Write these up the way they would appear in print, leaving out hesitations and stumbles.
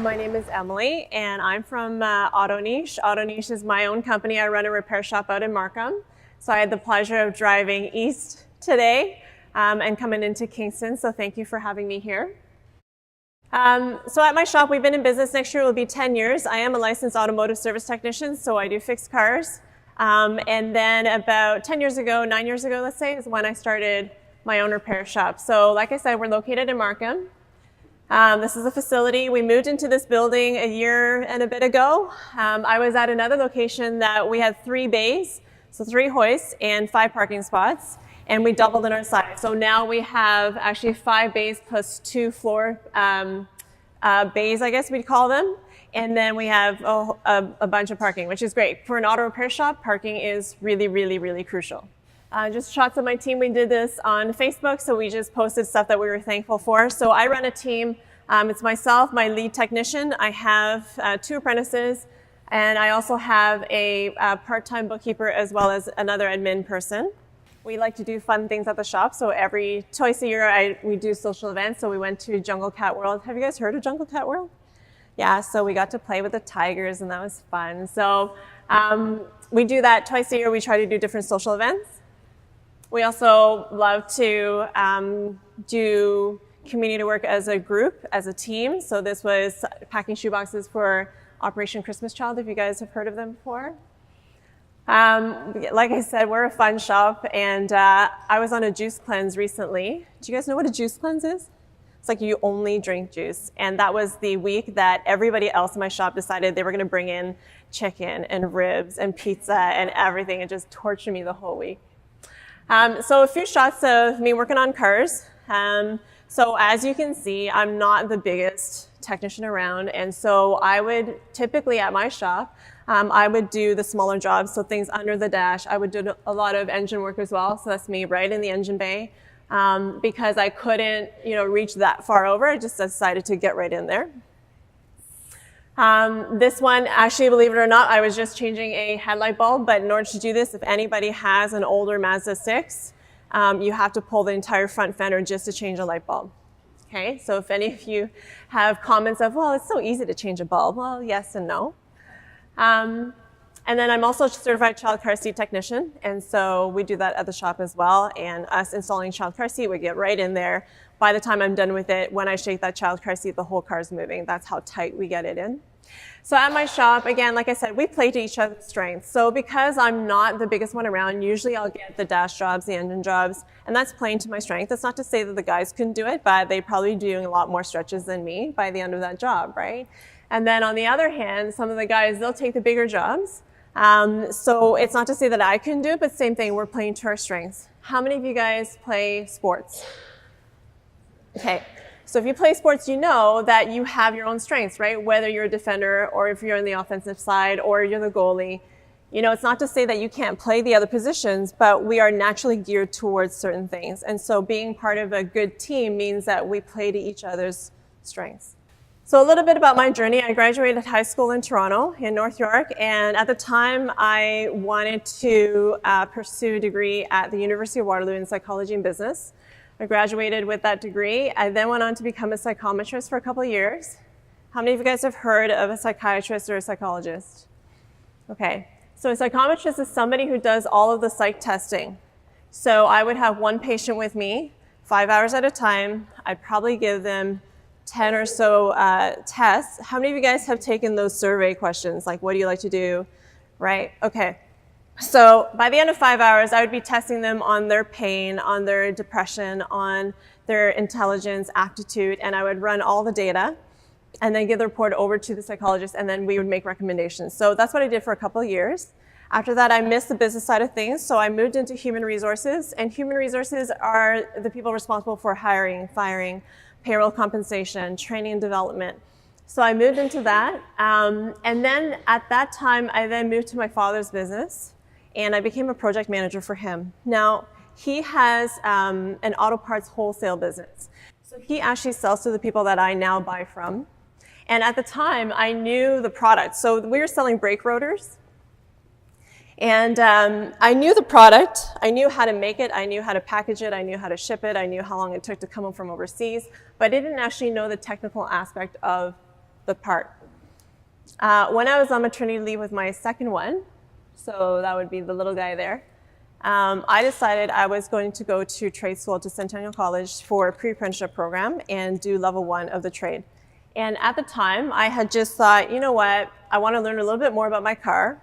My name is Emily, and I'm from AutoNiche. AutoNiche is my own company. I run a repair shop out in Markham. So I had the pleasure of driving east today and coming into Kingston, so thank you for having me here. So at my shop, we've been in business. Next year will be 10 years. I am a licensed automotive service technician, so I do fix cars. And then about 10 years ago, 9 years ago, let's say, is when I started my own repair shop. So like I said, we're located in Markham. This is a facility. We moved into this building a year and a bit ago. I was at another location that we had 3 bays, so 3 hoists and 5 parking spots, and we doubled in our size. So now we have actually 5 bays plus 2 floor bays, I guess we'd call them. And then we have a bunch of parking, which is great. For an auto repair shop, parking is really, really, really crucial. Just shots of my team. We did this on Facebook, so we just posted stuff that we were thankful for. So I run a team. It's myself, my lead technician. I have 2 apprentices, and I also have a part-time bookkeeper as well as another admin person. We like to do fun things at the shop, so twice a year we do social events. So we went to Jungle Cat World. Have you guys heard of Jungle Cat World? Yeah, so we got to play with the tigers, and that was fun. So we do that twice a year. We try to do different social events. We also love to do community work as a group, as a team. So this was packing shoeboxes for Operation Christmas Child, if you guys have heard of them before. Like I said, we're a fun shop, and I was on a juice cleanse recently. Do you guys know what a juice cleanse is? It's like you only drink juice. And that was the week that everybody else in my shop decided they were going to bring in chicken and ribs and pizza and everything, and just torture me the whole week. So a few shots of me working on cars. So as you can see, I'm not the biggest technician around, and so I would typically at my shop, I would do the smaller jobs, so things under the dash. I would do a lot of engine work as well, so that's me right in the engine bay. Because I couldn't, reach that far over, I just decided to get right in there. This one, actually, believe it or not, I was just changing a headlight bulb, but in order to do this, if anybody has an older Mazda 6, you have to pull the entire front fender just to change a light bulb. Okay, so if any of you have comments of, well, it's so easy to change a bulb, well, yes and no. And then I'm also a certified child car seat technician, and so we do that at the shop as well, and us installing child car seat, we get right in there. By the time I'm done with it, when I shake that child car seat, the whole car's moving. That's how tight we get it in. So at my shop, again, like I said, we play to each other's strengths. So because I'm not the biggest one around, usually I'll get the dash jobs, the engine jobs, and that's playing to my strength. That's not to say that the guys couldn't do it, but they'd probably be doing a lot more stretches than me by the end of that job, right? And then on the other hand, some of the guys, they'll take the bigger jobs. So it's not to say that I couldn't do it, but same thing, we're playing to our strengths. How many of you guys play sports? Okay, so if you play sports, you know that you have your own strengths, right? Whether you're a defender or if you're on the offensive side or you're the goalie. It's not to say that you can't play the other positions, but we are naturally geared towards certain things. And so being part of a good team means that we play to each other's strengths. So a little bit about my journey. I graduated high school in Toronto, in North York, and at the time I wanted to pursue a degree at the University of Waterloo in psychology and business. I graduated with that degree. I then went on to become a psychometrist for a couple of years. How many of you guys have heard of a psychiatrist or a psychologist? Okay, so a psychometrist is somebody who does all of the psych testing. So I would have one patient with me, 5 hours at a time. I'd probably give them 10 or so tests. How many of you guys have taken those survey questions? Like, what do you like to do? Right? Okay. So by the end of 5 hours, I would be testing them on their pain, on their depression, on their intelligence, aptitude, and I would run all the data and then give the report over to the psychologist, and then we would make recommendations. So that's what I did for a couple of years. After that, I missed the business side of things, so I moved into human resources, and human resources are the people responsible for hiring, firing, payroll compensation, training and development. So I moved into that. And then at that time, I then moved to my father's business, and I became a project manager for him. Now, he has an auto parts wholesale business. So he actually sells to the people that I now buy from. And at the time, I knew the product. So we were selling brake rotors. And I knew the product, I knew how to make it, I knew how to package it, I knew how to ship it, I knew how long it took to come from overseas, but I didn't actually know the technical aspect of the part. When I was on maternity leave with my second one, so that would be the little guy there, I decided I was going to go to trade school to Centennial College for a pre-apprenticeship program and do level 1 of the trade. And at the time, I had just thought, you know what, I want to learn a little bit more about my car.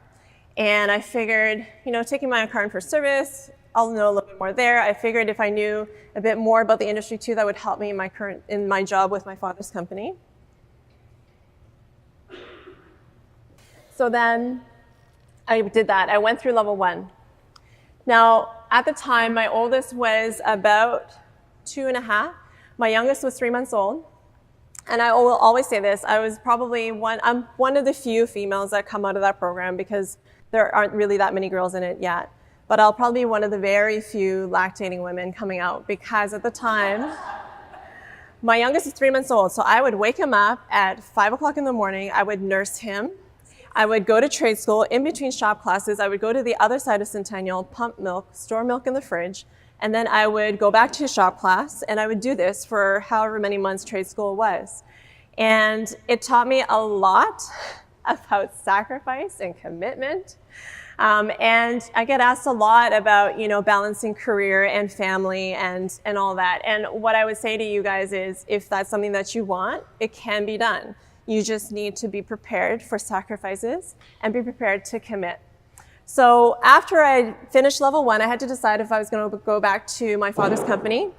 And I figured, you know, taking my car in for service, I'll know a little bit more there. I figured if I knew a bit more about the industry too, that would help me in my job with my father's company. So then I did that. I went through level 1. Now, at the time, my oldest was about 2.5. My youngest was 3 months old. And I will always say this, I'm one of the few females that come out of that program because there aren't really that many girls in it yet. But I'll probably be one of the very few lactating women coming out because at the time, my youngest is 3 months old. So I would wake him up at 5 o'clock in the morning. I would nurse him. I would go to trade school. In between shop classes, I would go to the other side of Centennial, pump milk, store milk in the fridge, and then I would go back to shop class, and I would do this for however many months trade school was. And it taught me a lot about sacrifice and commitment. And I get asked a lot about, you know, balancing career and family and all that. And what I would say to you guys is, if that's something that you want, it can be done. You just need to be prepared for sacrifices and be prepared to commit. So after I finished level 1, I had to decide if I was going to go back to my father's company.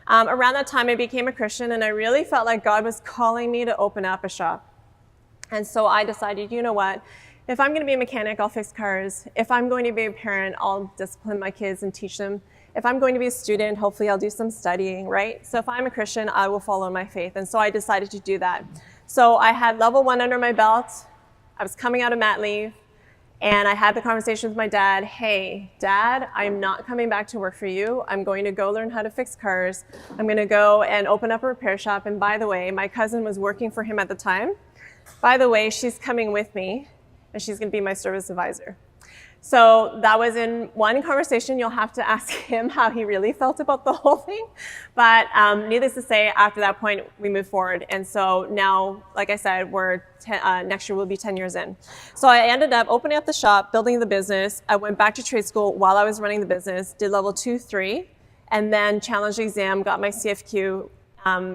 Around that time, I became a Christian, and I really felt like God was calling me to open up a shop. And so I decided, you know what? If I'm going to be a mechanic, I'll fix cars. If I'm going to be a parent, I'll discipline my kids and teach them. If I'm going to be a student, hopefully I'll do some studying, right? So if I'm a Christian, I will follow my faith. And so I decided to do that. So I had level 1 under my belt. I was coming out of mat leave. And I had the conversation with my dad. Hey, Dad, I'm not coming back to work for you. I'm going to go learn how to fix cars. I'm going to go and open up a repair shop. And by the way, my cousin was working for him at the time. By the way, she's coming with me, and she's going to be my service advisor. So that was in one conversation. You'll have to ask him how he really felt about the whole thing. But needless to say, after that point, we moved forward. And so now, like I said, next year we'll be 10 years in. So I ended up opening up the shop, building the business. I went back to trade school while I was running the business, did level 2, 3, and then challenged the exam, got my CFQ,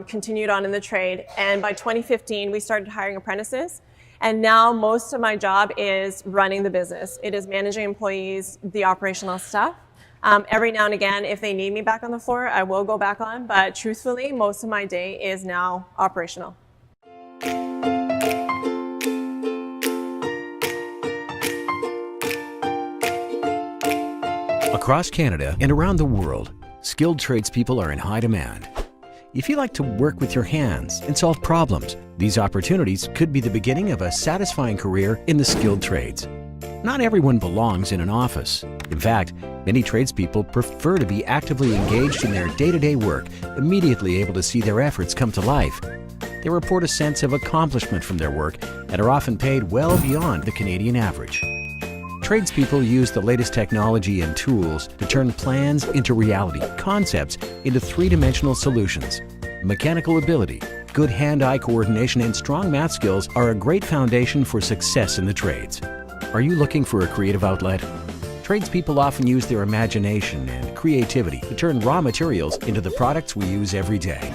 continued on in the trade. And by 2015, we started hiring apprentices. And now most of my job is running the business. It is managing employees, the operational stuff. Every now and again, if they need me back on the floor, I will go back on. But truthfully, most of my day is now operational. Across Canada and around the world, skilled tradespeople are in high demand. If you like to work with your hands and solve problems, these opportunities could be the beginning of a satisfying career in the skilled trades. Not everyone belongs in an office. In fact, many tradespeople prefer to be actively engaged in their day-to-day work, immediately able to see their efforts come to life. They report a sense of accomplishment from their work and are often paid well beyond the Canadian average. Tradespeople use the latest technology and tools to turn plans into reality, concepts into three-dimensional solutions. Mechanical ability, good hand-eye coordination, and strong math skills are a great foundation for success in the trades. Are you looking for a creative outlet? Tradespeople often use their imagination and creativity to turn raw materials into the products we use every day.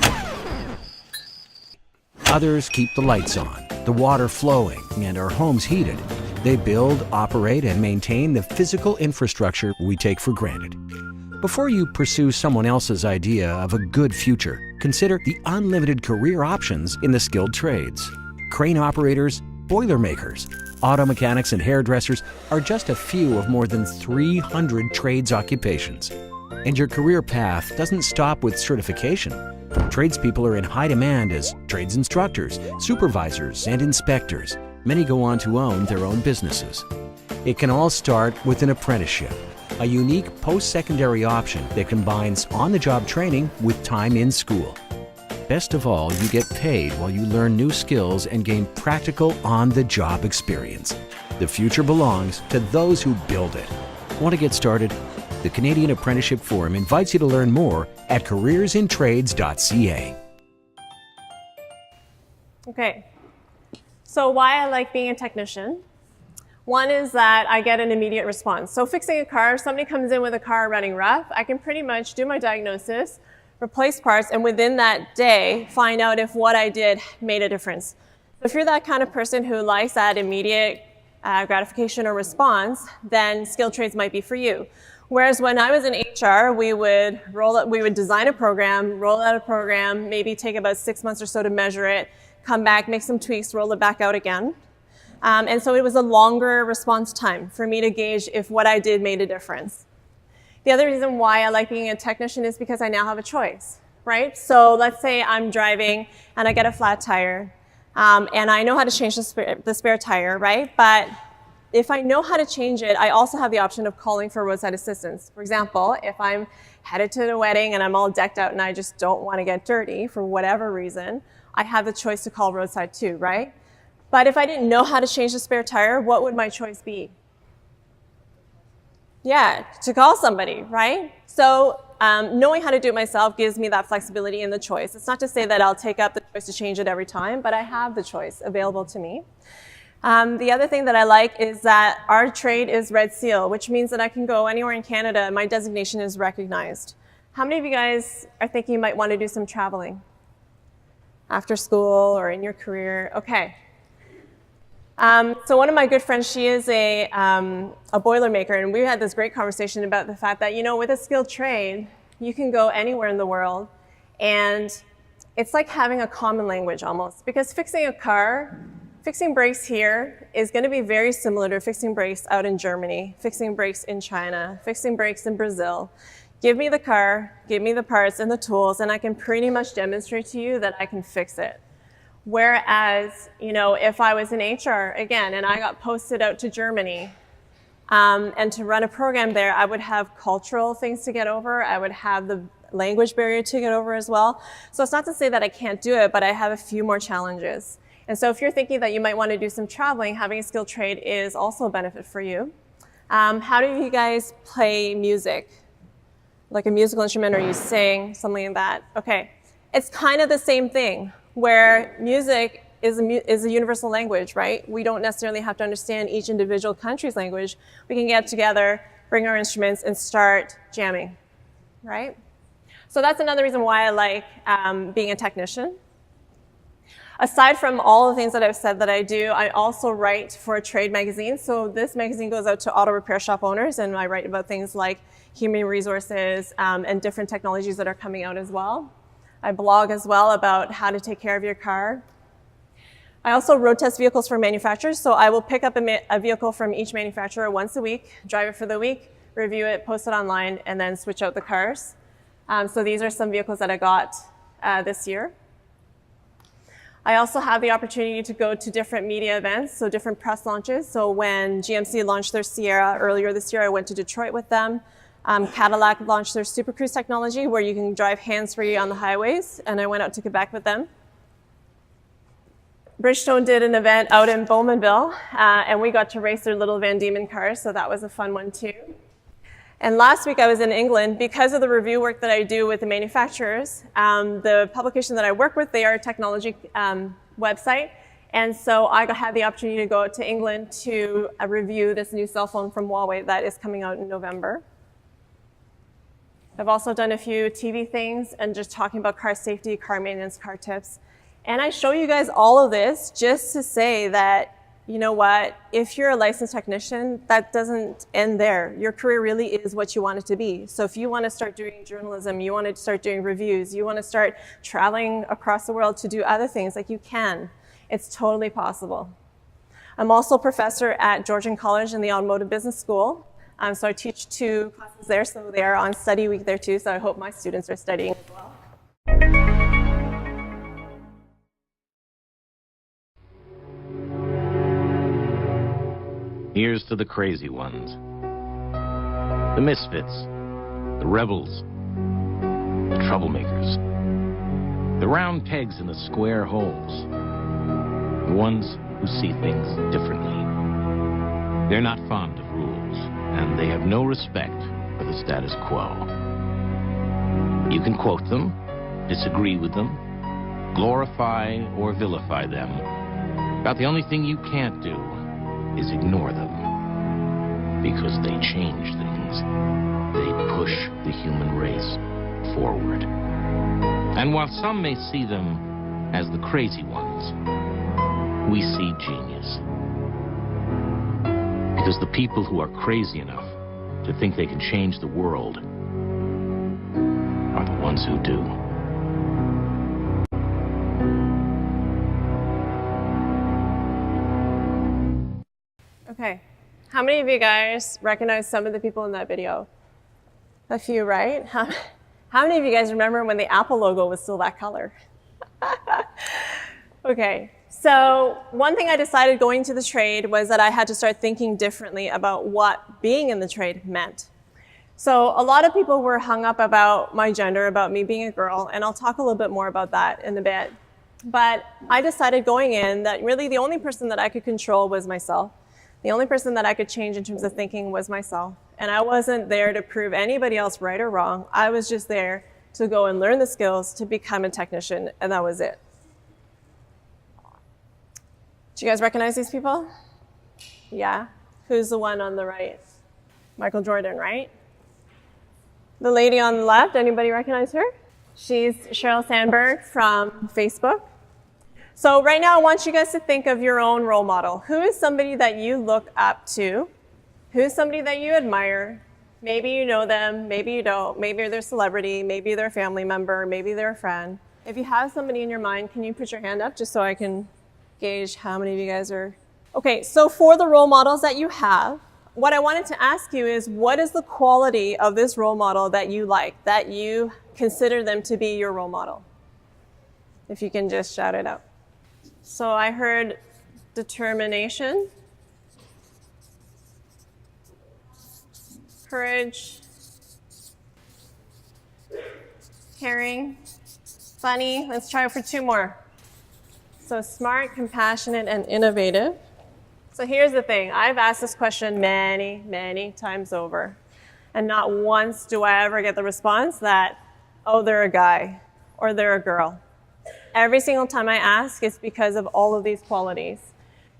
Others keep the lights on, the water flowing, and our homes heated. They build, operate, and maintain the physical infrastructure we take for granted. Before you pursue someone else's idea of a good future, consider the unlimited career options in the skilled trades. Crane operators, boiler makers, auto mechanics, and hairdressers are just a few of more than 300 trades occupations. And your career path doesn't stop with certification. Tradespeople are in high demand as trades instructors, supervisors, and inspectors. Many go on to own their own businesses. It can all start with an apprenticeship, a unique post-secondary option that combines on-the-job training with time in school. Best of all, you get paid while you learn new skills and gain practical on-the-job experience. The future belongs to those who build it. Want to get started? The Canadian Apprenticeship Forum invites you to learn more at careersintrades.ca. Okay. So why I like being a technician. One is that I get an immediate response. So fixing a car, if somebody comes in with a car running rough, I can pretty much do my diagnosis, replace parts, and within that day, find out if what I did made a difference. If you're that kind of person who likes that immediate gratification or response, then skilled trades might be for you. Whereas when I was in HR, we would design a program, roll out a program, maybe take about 6 months or so to measure it, come back, make some tweaks, roll it back out again. And so it was a longer response time for me to gauge if what I did made a difference. The other reason why I like being a technician is because I now have a choice, right? So let's say I'm driving and I get a flat tire, and I know how to change the spare tire, right? But if I know how to change it, I also have the option of calling for roadside assistance. For example, if I'm headed to the wedding and I'm all decked out and I just don't want to get dirty for whatever reason, I have the choice to call roadside too, right? But if I didn't know how to change the spare tire, what would my choice be? Yeah, to call somebody, right? So knowing how to do it myself gives me that flexibility in the choice. It's not to say that I'll take up the choice to change it every time, but I have the choice available to me. The other thing that I like is that our trade is Red Seal, which means that I can go anywhere in Canada and my designation is recognized. How many of you guys are thinking you might want to do some traveling after school or in your career? Okay. So one of my good friends, she is a Boilermaker, and we had this great conversation about the fact that, you know, with a skilled trade, you can go anywhere in the world, and it's like having a common language almost, because fixing a car, fixing brakes here is going to be very similar to fixing brakes out in Germany, fixing brakes in China, fixing brakes in Brazil. Give me the car, give me the parts and the tools, and I can pretty much demonstrate to you that I can fix it. Whereas, you know, if I was in HR, again, and I got posted out to Germany and to run a program there, I would have cultural things to get over. I would have the language barrier to get over as well. So it's not to say that I can't do it, but I have a few more challenges. And so if you're thinking that you might want to do some traveling, having a skilled trade is also a benefit for you. How do you guys play music? Like a musical instrument, or you sing, something like that? Okay, it's kind of the same thing, where music is a universal language, right? We don't necessarily have to understand each individual country's language. We can get together, bring our instruments, and start jamming, right? So that's another reason why I like being a technician. Aside from all the things that I've said that I do, I also write for a trade magazine. So this magazine goes out to auto repair shop owners, and I write about things like human resources and different technologies that are coming out as well. I blog as well about how to take care of your car. I also road test vehicles for manufacturers, so I will pick up a vehicle from each manufacturer once a week, drive it for the week, review it, post it online, and then switch out the cars. So these are some vehicles that I got this year. I also have the opportunity to go to different media events, so different press launches. So when GMC launched their Sierra earlier this year, I went to Detroit with them. Cadillac launched their Super Cruise technology, where you can drive hands-free on the highways, and I went out to Quebec with them. Bridgestone did an event out in Bowmanville, and we got to race their little Van Diemen cars, so that was a fun one too. And last week I was in England. Because of the review work that I do with the manufacturers, the publication that I work with, they are a technology website, and so I had the opportunity to go out to England to review this new cell phone from Huawei that is coming out in November. I've also done a few TV things and just talking about car safety, car maintenance, car tips. And I show you guys all of this just to say that, you know what, if you're a licensed technician, that doesn't end there. Your career really is what you want it to be. So if you want to start doing journalism, you want to start doing reviews, you want to start traveling across the world to do other things, like you can. It's totally possible. I'm also a professor at Georgian College in the Automotive Business School. So I teach 2 classes there, so they are on study week there too, so I hope my students are studying as well. Here's to the crazy ones, the misfits, the rebels, the troublemakers, the round pegs in the square holes, the ones who see things differently. They're not fond of rules, and they have no respect for the status quo. You can quote them, disagree with them, glorify or vilify them, About the only thing you can't do is ignore them. Because they change things. They push the human race forward. And while some may see them as the crazy ones, we see genius. Because the people who are crazy enough to think they can change the world are the ones who do. Okay, how many of you guys recognize some of the people in that video? A few, right? How many of you guys remember when the Apple logo was still that color? Okay, so one thing I decided going to the trade was that I had to start thinking differently about what being in the trade meant. So a lot of people were hung up about my gender, about me being a girl, and I'll talk a little bit more about that in a bit. But I decided going in that really the only person that I could control was myself. The only person that I could change in terms of thinking was myself. And I wasn't there to prove anybody else right or wrong. I was just there to go and learn the skills to become a technician, and that was it. Do you guys recognize these people? Yeah? Who's the one on the right? Michael Jordan, right? The lady on the left, anybody recognize her? She's Sheryl Sandberg from Facebook. So right now, I want you guys to think of your own role model. Who is somebody that you look up to? Who's somebody that you admire? Maybe you know them, maybe you don't. Maybe they're a celebrity, maybe they're a family member, maybe they're a friend. If you have somebody in your mind, can you put your hand up just so I can gauge how many of you guys are? Okay, so for the role models that you have, what I wanted to ask you is, what is the quality of this role model that you like, that you consider them to be your role model? If you can just shout it out. So I heard determination, courage, caring, funny. Let's try it for two more. So smart, compassionate, and innovative. So here's the thing. I've asked this question many, many times over. And not once do I ever get the response that, oh, they're a guy or they're a girl. Every single time I ask, it's because of all of these qualities.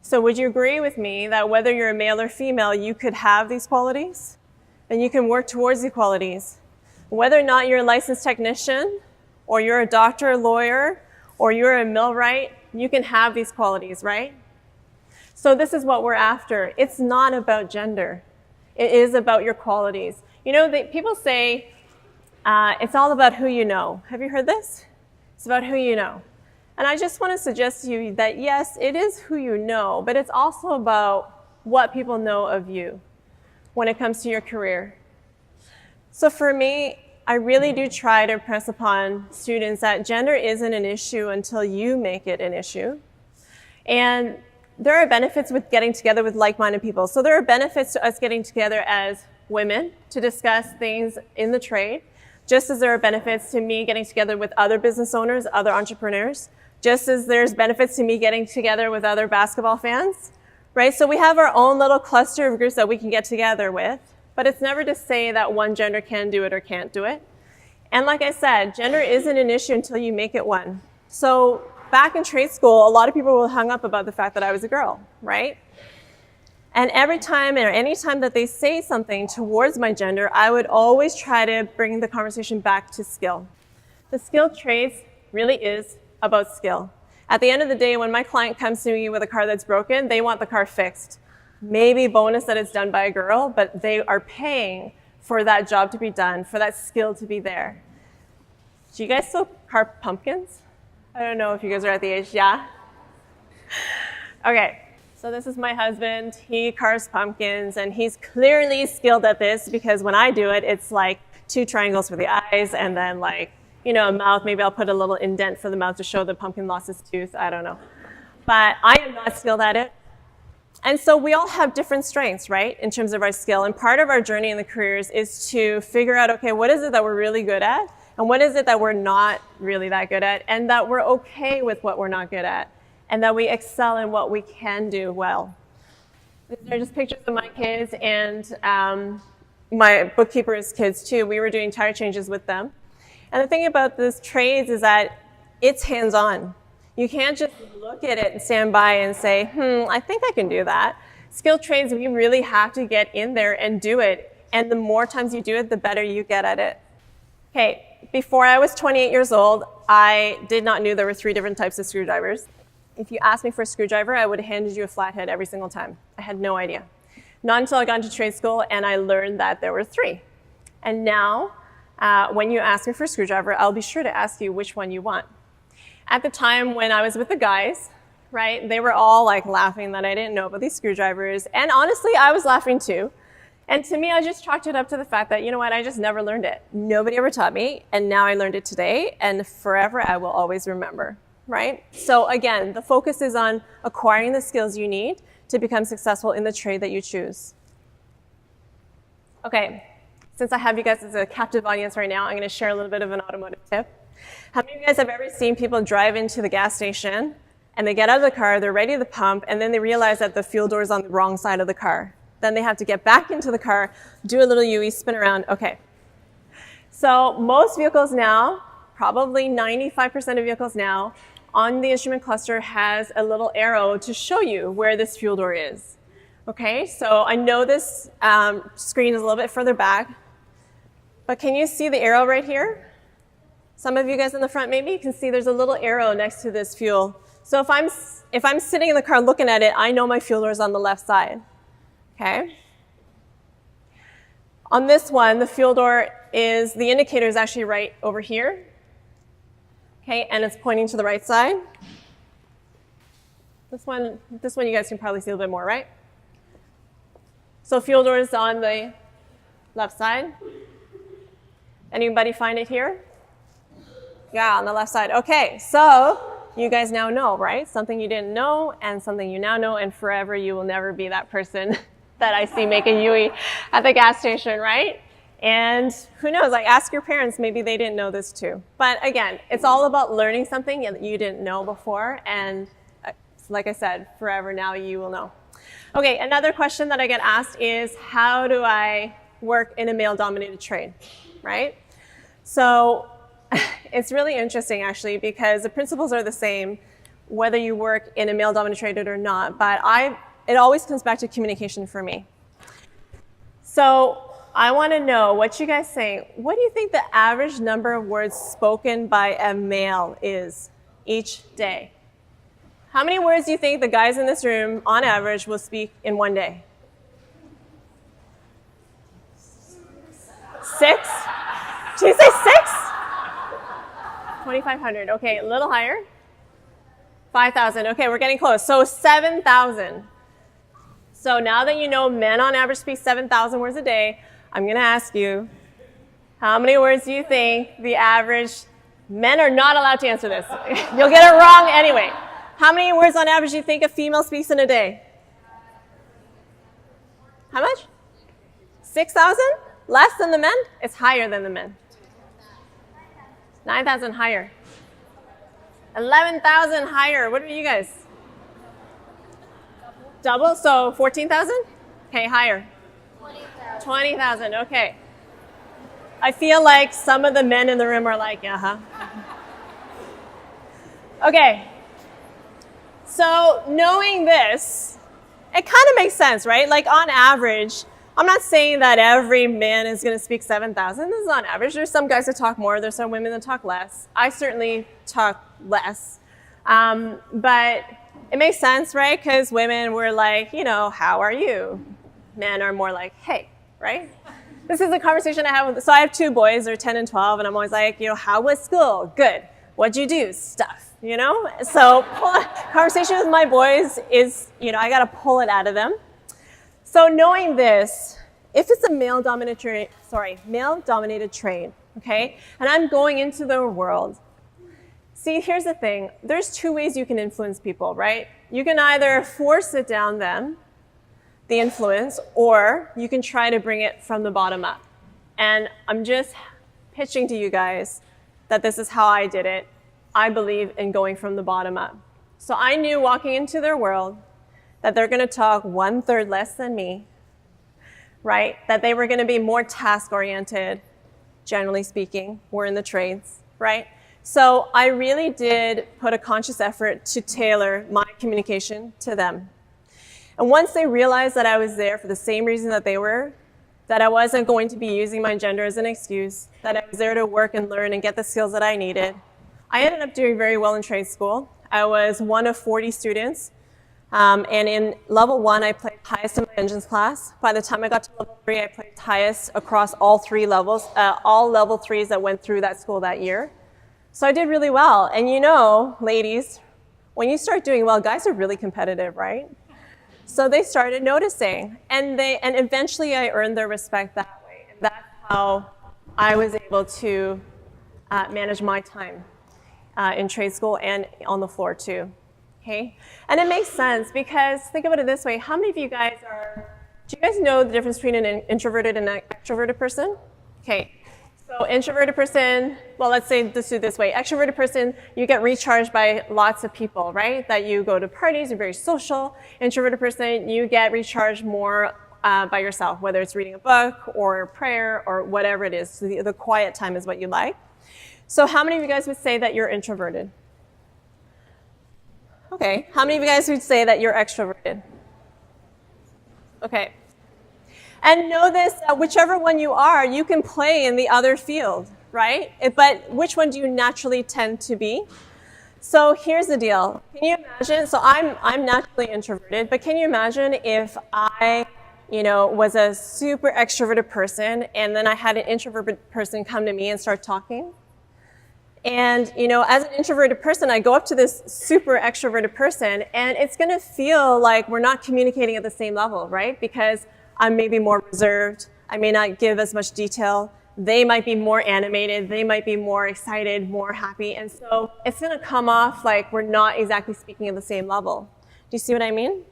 So would you agree with me that whether you're a male or female, you could have these qualities and you can work towards these qualities? Whether or not you're a licensed technician or you're a doctor, a lawyer, or you're a millwright, you can have these qualities, right? So this is what we're after. It's not about gender. It is about your qualities. You know, people say it's all about who you know. Have you heard this? It's about who you know. And I just want to suggest to you that yes, it is who you know, but it's also about what people know of you when it comes to your career. So for me, I really do try to impress upon students that gender isn't an issue until you make it an issue. And there are benefits with getting together with like-minded people. So there are benefits to us getting together as women to discuss things in the trade, just as there are benefits to me getting together with other business owners, other entrepreneurs, just as there's benefits to me getting together with other basketball fans, right? So we have our own little cluster of groups that we can get together with, but it's never to say that one gender can do it or can't do it. And like I said, gender isn't an issue until you make it one. So back in trade school, a lot of people were hung up about the fact that I was a girl, right? And every time or any time that they say something towards my gender, I would always try to bring the conversation back to skill. The skilled trades really is about skill. At the end of the day, when my client comes to me with a car that's broken, they want the car fixed. Maybe bonus that it's done by a girl, but they are paying for that job to be done, for that skill to be there. Do you guys still carve pumpkins? I don't know if you guys are at the age, yeah? Okay. So this is my husband. He carves pumpkins, and he's clearly skilled at this because when I do it, it's like 2 triangles for the eyes and then like, you know, a mouth. Maybe I'll put a little indent for the mouth to show the pumpkin lost its tooth. I don't know. But I am not skilled at it. And so we all have different strengths, right, in terms of our skill. And part of our journey in the careers is to figure out, okay, what is it that we're really good at? And what is it that we're not really that good at? And that we're okay with what we're not good at. And that we excel in what we can do well. These are just pictures of my kids and my bookkeeper's kids too. We were doing tire changes with them. And the thing about this trades is that it's hands-on. You can't just look at it and stand by and say, I think I can do that. Skilled trades, we really have to get in there and do it. And the more times you do it, the better you get at it. Okay, before I was 28 years old, I did not know there were 3 different types of screwdrivers. If you asked me for a screwdriver, I would have handed you a flathead every single time. I had no idea. Not until I got into trade school and I learned that there were 3. And now, when you ask me for a screwdriver, I'll be sure to ask you which one you want. At the time when I was with the guys, right, they were all like laughing that I didn't know about these screwdrivers. And honestly, I was laughing too. And to me, I just chalked it up to the fact that, you know what, I just never learned it. Nobody ever taught me, and now I learned it today, and forever I will always remember, right? So again, the focus is on acquiring the skills you need to become successful in the trade that you choose. Okay, since I have you guys as a captive audience right now, I'm going to share a little bit of an automotive tip. How many of you guys have ever seen people drive into the gas station, and they get out of the car, they're ready to pump, and then they realize that the fuel door is on the wrong side of the car? Then they have to get back into the car, do a little UE, spin around. Okay. So most vehicles now, probably 95% of vehicles now, on the instrument cluster has a little arrow to show you where this fuel door is. Okay, so I know this screen is a little bit further back, but can you see the arrow right here? Some of you guys in the front, maybe you can see there's a little arrow next to this fuel. So if I'm sitting in the car looking at it, I know my fuel door is on the left side. Okay. On this one, the fuel door the indicator is actually right over here. Okay, and it's pointing to the right side. This one you guys can probably see a little bit more, right? So fuel door is on the left side. Anybody find it here? Yeah, on the left side. Okay, so you guys now know, right? Something you didn't know and something you now know, and forever you will never be that person that I see making UE at the gas station, right? And who knows, like ask your parents, maybe they didn't know this too. But again, it's all about learning something that you didn't know before, and like I said, forever now you will know. Okay, another question that I get asked is, how do I work in a male-dominated trade, right? So it's really interesting actually, because the principles are the same whether you work in a male-dominated trade or not, but it always comes back to communication for me. So I want to know what you guys think. What do you think the average number of words spoken by a male is each day? How many words do you think the guys in this room, on average, will speak in one day? 6? Did you say 6? 2,500. Okay, a little higher. 5,000. Okay, we're getting close. So 7,000. So now that you know men on average speak 7,000 words a day, I'm going to ask you, how many words do you think the average, men are not allowed to answer this. You'll get it wrong anyway. How many words on average do you think a female speaks in a day? How much? 6,000? Less than the men? It's higher than the men. 9,000 higher. 11,000 higher. What are you guys? Double, so 14,000? Okay, higher. 20,000, okay. I feel like some of the men in the room are like, uh-huh. Okay. So knowing this, it kind of makes sense, right? Like on average, I'm not saying that every man is going to speak 7,000. This is on average. There's some guys that talk more. There's some women that talk less. I certainly talk less. But it makes sense, right? Because women were like, you know, how are you? Men are more like, hey, right? This is a conversation I have with, so I have 2 boys, they're 10 and 12, and I'm always like, you know, how was school? Good. What'd you do? Stuff, you know? So conversation with my boys is, you know, I got to pull it out of them. So knowing this, if it's a male-dominated trade, okay, and I'm going into their world, see, here's the thing. There's 2 ways you can influence people, right? You can either force it down them, the influence, or you can try to bring it from the bottom up. And I'm just pitching to you guys that this is how I did it. I believe in going from the bottom up. So I knew walking into their world that they're going to talk 1/3 less than me, right? That they were going to be more task-oriented, generally speaking. We're in the trades, right? So I really did put a conscious effort to tailor my communication to them. And once they realized that I was there for the same reason that they were, that I wasn't going to be using my gender as an excuse, that I was there to work and learn and get the skills that I needed, I ended up doing very well in trade school. I was one of 40 students. And in level 1, I placed highest in my engines class. By the time I got to level 3, I placed highest across all 3 levels, all level 3s that went through that school that year. So I did really well. And you know, ladies, when you start doing well, guys are really competitive, right? So they started noticing. And eventually I earned their respect that way. And that's how I was able to manage my time in trade school and on the floor too. Okay? And it makes sense because think about it this way. How many of you guys do you guys know the difference between an introverted and an extroverted person? Okay. So introverted person, well, let's say let's do it this way. Extroverted person, you get recharged by lots of people, right? That you go to parties, you're very social. Introverted person, you get recharged more by yourself, whether it's reading a book or prayer or whatever it is. So the quiet time is what you like. So how many of you guys would say that you're introverted? Okay, how many of you guys would say that you're extroverted? Okay. And know this, whichever one you are, you can play in the other field, right? But which one do you naturally tend to be? So here's the deal. Can you imagine, so I'm naturally introverted, but can you imagine if I, was a super extroverted person and then I had an introverted person come to me and start talking? And, as an introverted person, I go up to this super extroverted person and it's going to feel like we're not communicating at the same level, right? Because I'm maybe more reserved. I may not give as much detail. They might be more animated. They might be more excited, more happy. And so it's going to come off like we're not exactly speaking at the same level. Do you see what I mean?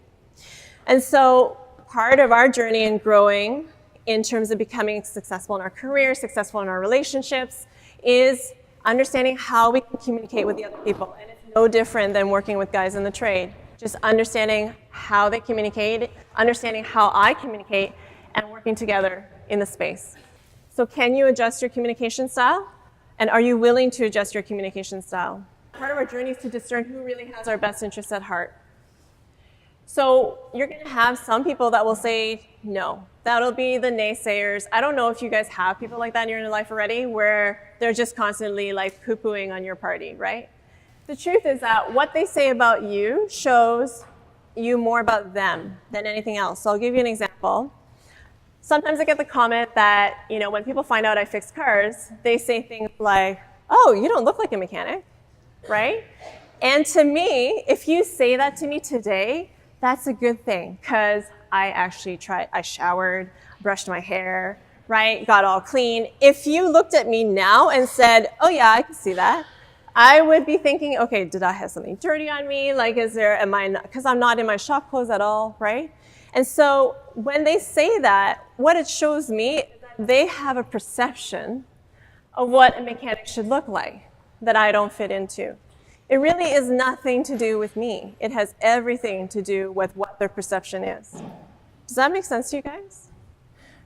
And so part of our journey in growing in terms of becoming successful in our career, successful in our relationships, is understanding how we can communicate with the other people. And it's no different than working with guys in the trade. Just understanding how they communicate, understanding how I communicate, and working together in the space. So can you adjust your communication style? And are you willing to adjust your communication style? Part of our journey is to discern who really has our best interests at heart. So you're going to have some people that will say no. That'll be the naysayers. I don't know if you guys have people like that in your life already where they're just constantly like poo-pooing on your party, right? The truth is that what they say about you shows you more about them than anything else. So I'll give you an example. Sometimes I get the comment that, when people find out I fix cars, they say things like, oh, you don't look like a mechanic, right? And to me, if you say that to me today, that's a good thing because I actually I showered, brushed my hair, right? Got all clean. If you looked at me now and said, oh yeah, I can see that, I would be thinking, okay, did I have something dirty on me? Like, because I'm not in my shop clothes at all, right? And so when they say that, what it shows me is that they have a perception of what a mechanic should look like that I don't fit into. It really is nothing to do with me. It has everything to do with what their perception is. Does that make sense to you guys?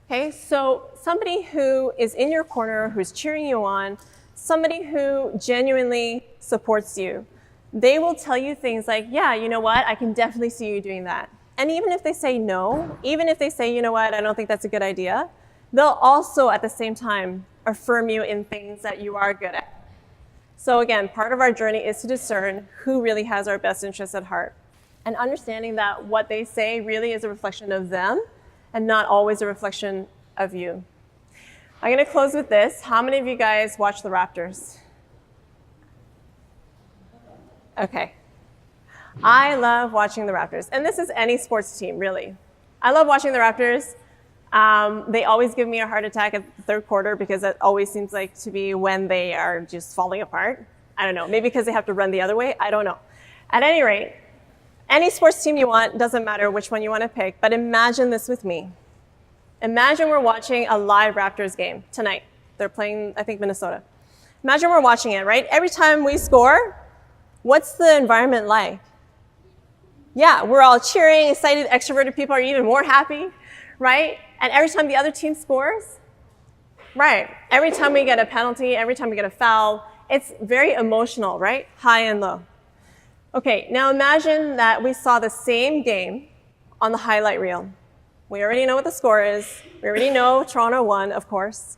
Okay, so somebody who is in your corner, who's cheering you on, somebody who genuinely supports you, they will tell you things like, yeah, you know what, I can definitely see you doing that. And even if they say no, even if they say, you know what, I don't think that's a good idea, they'll also at the same time affirm you in things that you are good at. So again, part of our journey is to discern who really has our best interests at heart and understanding that what they say really is a reflection of them and not always a reflection of you. I'm going to close with this. How many of you guys watch the Raptors? Okay. I love watching the Raptors. And this is any sports team, really. I love watching the Raptors. They always give me a heart attack at the third quarter because it always seems like to be when they are just falling apart. I don't know. Maybe because they have to run the other way. I don't know. At any rate, any sports team you want, doesn't matter which one you want to pick, but imagine this with me. Imagine we're watching a live Raptors game tonight. They're playing, I think, Minnesota. Imagine we're watching it, right? Every time we score, what's the environment like? Yeah, we're all cheering, excited, extroverted people are even more happy, right? And every time the other team scores, right, every time we get a penalty, every time we get a foul, It's very emotional, right? High and low. Okay, now imagine that we saw the same game on the highlight reel. We already know what the score is. We already know Toronto won, of course,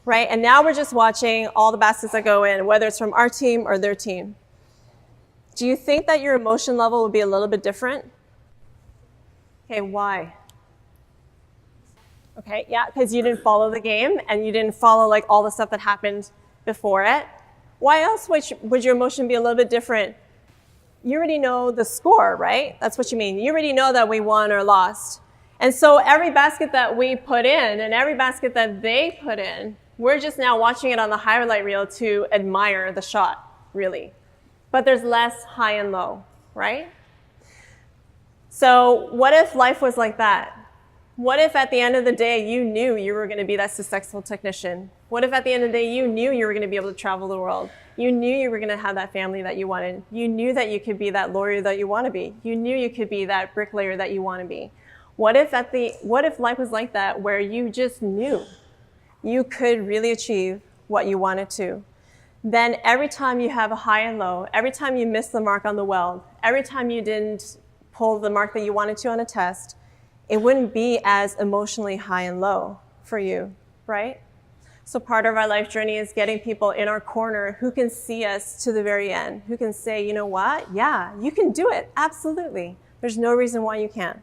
right? And now we're just watching all the baskets that go in, whether it's from our team or their team. Do you think that your emotion level will be a little bit different? Okay, why? Okay, yeah, because you didn't follow the game and you didn't follow like all the stuff that happened before it. Why else would your emotion be a little bit different? You already know the score, right? That's what you mean. You already know that we won or lost. And so every basket that we put in and every basket that they put in, we're just now watching it on the highlight reel to admire the shot, really. But there's less high and low, right? So what if life was like that? What if at the end of the day you knew you were going to be that successful technician? What if at the end of the day you knew you were going to be able to travel the world? You knew you were going to have that family that you wanted. You knew that you could be that lawyer that you want to be. You knew you could be that bricklayer that you want to be. What if life was like that, where you just knew you could really achieve what you wanted to? Then every time you have a high and low, every time you miss the mark on the weld, every time you didn't pull the mark that you wanted to on a test, it wouldn't be as emotionally high and low for you, right? So part of our life journey is getting people in our corner who can see us to the very end, who can say, you know what? Yeah, you can do it. Absolutely. There's no reason why you can't.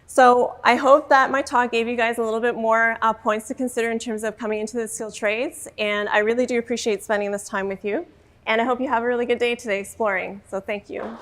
So I hope that my talk gave you guys a little bit more points to consider in terms of coming into the skilled trades. And I really do appreciate spending this time with you. And I hope you have a really good day today exploring. So thank you.